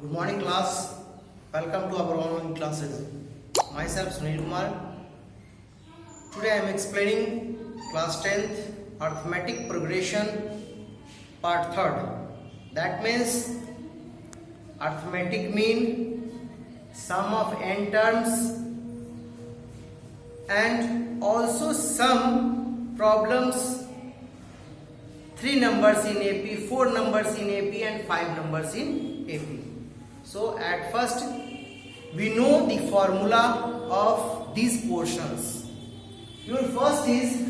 Good morning class. Welcome to our online classes. Myself Sunil Kumar. Today I am explaining class 10th arithmetic progression part 3rd. That means arithmetic mean, sum of n terms, and also some problems, 3 numbers in AP, 4 numbers in AP and 5 numbers in AP. So at first we know the formula of these portions. Your first is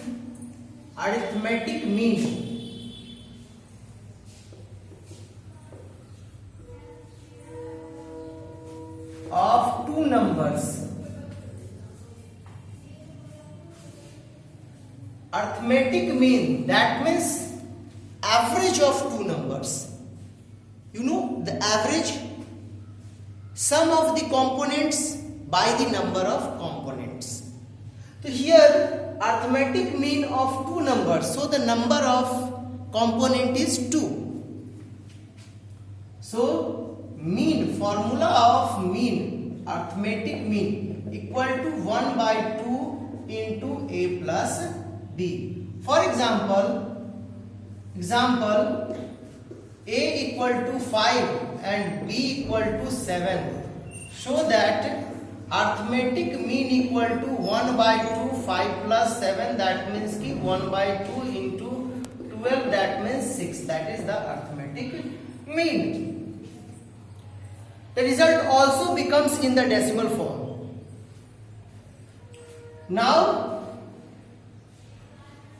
arithmetic mean. Of 2 numbers. Arithmetic mean, that means average of 2 numbers. You know the average, sum of the components by the number of components. So here arithmetic mean of 2 numbers, so the number of component is 2. So mean, formula of mean, arithmetic mean equal to 1 by 2 into a plus b. For example, a equal to 5 and b equal to 7. Show that arithmetic mean equal to 1 by 2, 5 plus 7, that means ki 1 by 2 into 12, that means 6. That is the arithmetic mean. The result also becomes in the decimal form. Now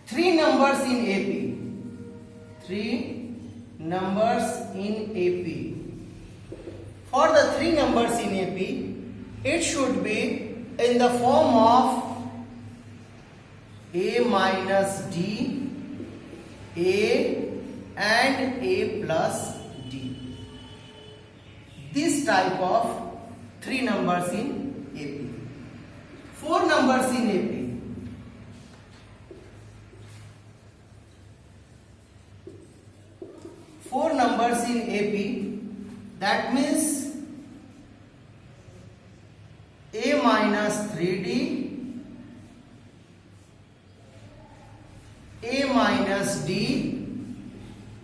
3 numbers in AP. 3 numbers in AP. For the 3 numbers in AP, it should be in the form of a minus d, a and a plus d. This type of 3 numbers in AP. 4 numbers in AP. 4 numbers in AP, that means a minus 3d, a minus d,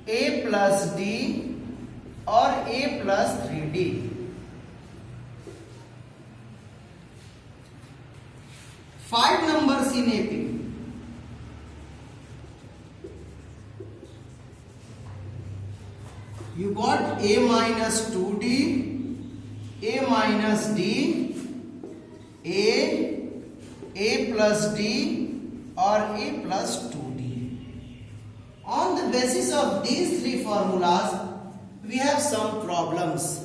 a plus d or a plus 3d. 5 numbers in AP. You got a minus 2d, a minus d, a plus d or a plus 2d. On the basis of these 3 formulas, we have some problems.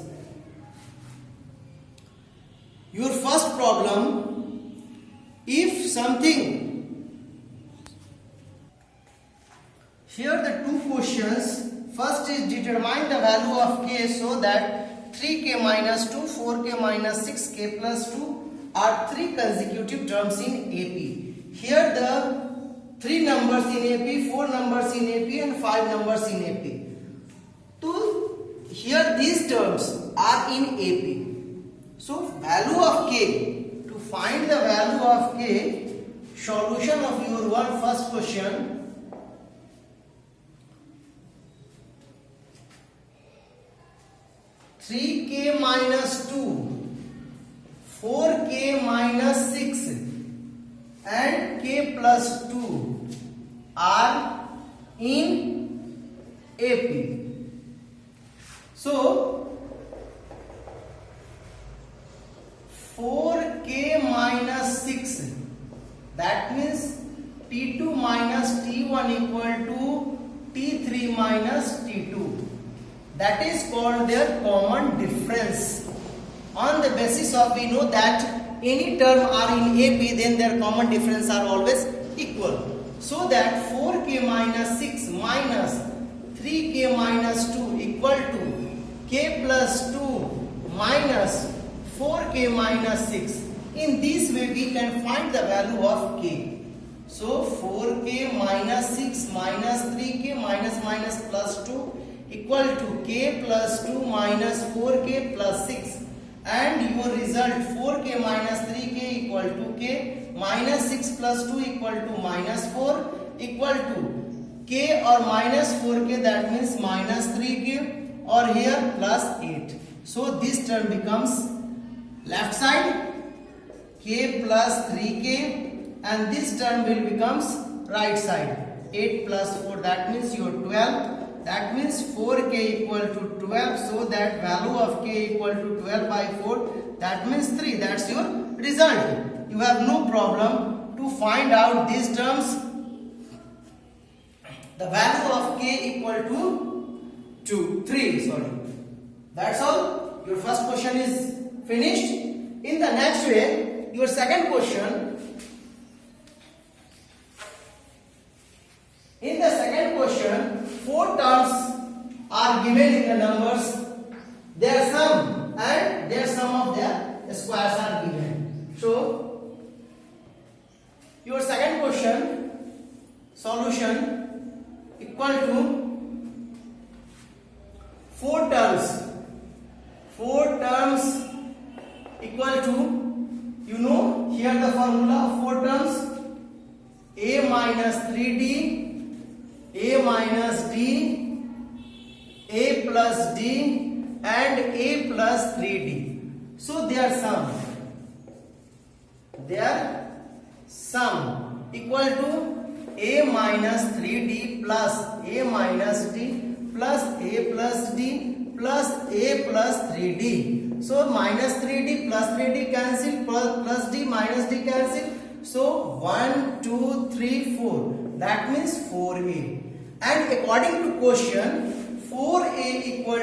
Your first problem, if something, here the 2 questions. First is determine the value of k so that 3k minus 2, 4k minus 6k plus 2 are 3 consecutive terms in AP. Here the 3 numbers in AP, 4 numbers in AP and 5 numbers in AP. Here these terms are in AP. So value of k, to find the value of k, solution of your first question, 3k minus 2, 4k minus 6 and k plus 2 are in AP. So 4k minus 6, that means T2 minus T1 equal to T3 minus T2. That is called their common difference. On the basis of, we know that any term are in AP, then their common difference are always equal. So that 4k minus 6 minus 3k minus 2 equal to k plus 2 minus 4k minus 6. In this way we can find the value of k. So 4k minus 6 minus 3k minus plus 2 equal to k plus 2 minus 4k plus 6, and your result 4k minus 3k equal to k, minus 6 plus 2 equal to minus 4 equal to k or minus 4k, that means minus 3k, or here plus 8. So this term becomes left side k plus 3k, and this term will becomes right side 8 plus 4, that means your 12. That means 4k equal to 12, so that value of k equal to 12 by 4, that means 3. That's your result. You have no problem to find out these terms. The value of k equal to 3. Sorry. That's all. Your first question is finished. In the next way, your second question. In the second question, 4 terms are given in the numbers. Their sum and their sum of their squares are given. So, your second question solution equal to 4 terms. 4 terms equal to, you know, here the formula of 4 terms: a minus 3d, a minus d, a plus d, and a plus 3d. So their sum equal to a minus 3d plus a minus d plus a plus d plus a plus 3d. So minus 3d plus 3d cancel, plus d minus d cancel. So 1, 2, 3, 4. That means 4a. And according to question, 4a equal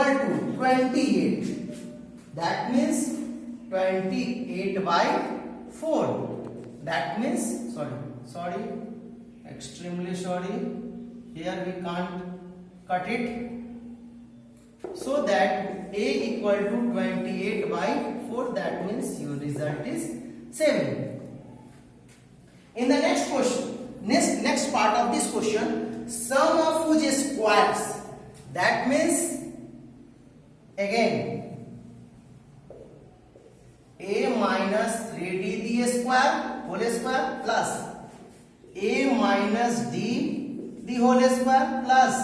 to 28. That means 28 by 4. That means, sorry, extremely sorry. Here we can't cut it. So that a equal to 28 by 4. That means your result is 7. In the next question, next part of this question, sum of whose squares. That means again a minus 3d the square whole square plus a minus d the whole square plus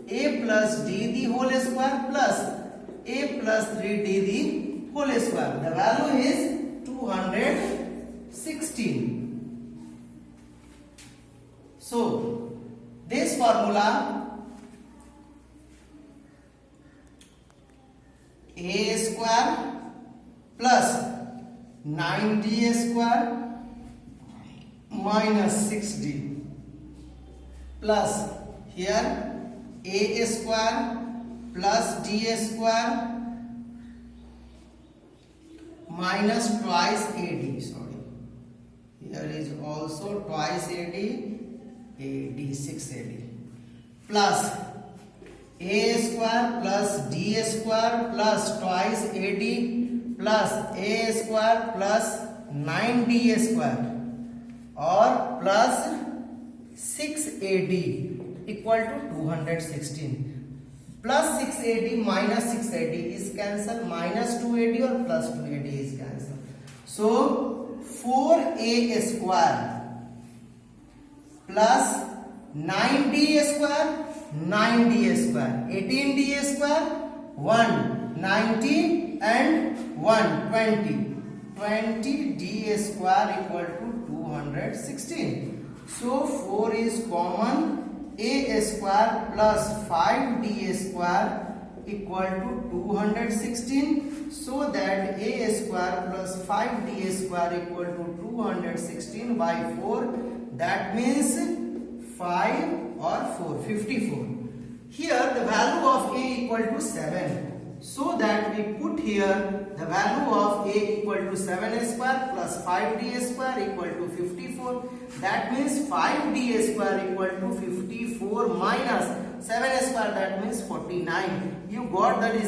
a plus d the whole square plus a plus 3d the whole square. The value is 216. So this formula, a square plus 9d square minus 6d plus here a square plus d square minus twice ad. Sorry, here is also twice ad, 6ad plus a square plus d square plus twice ad plus a square plus 9d square or plus 6ad equal to 216. Plus 6ad minus 6ad is cancelled, minus 2ad or plus 2ad is cancelled. So 4a square plus 9d square, 9d square, 18d square, 1, 19 and 1, 20. 20d square equal to 216. So 4 is common, a square plus 5d square equal to 216. So that a square plus 5d square equal to 216 by 4. That means 5 or 4, 54. Here the value of a equal to 7. So that we put here the value of a equal to 7 square plus 5d square equal to 54. That means 5d square equal to 54 minus 7 square, that means 49. You got the result.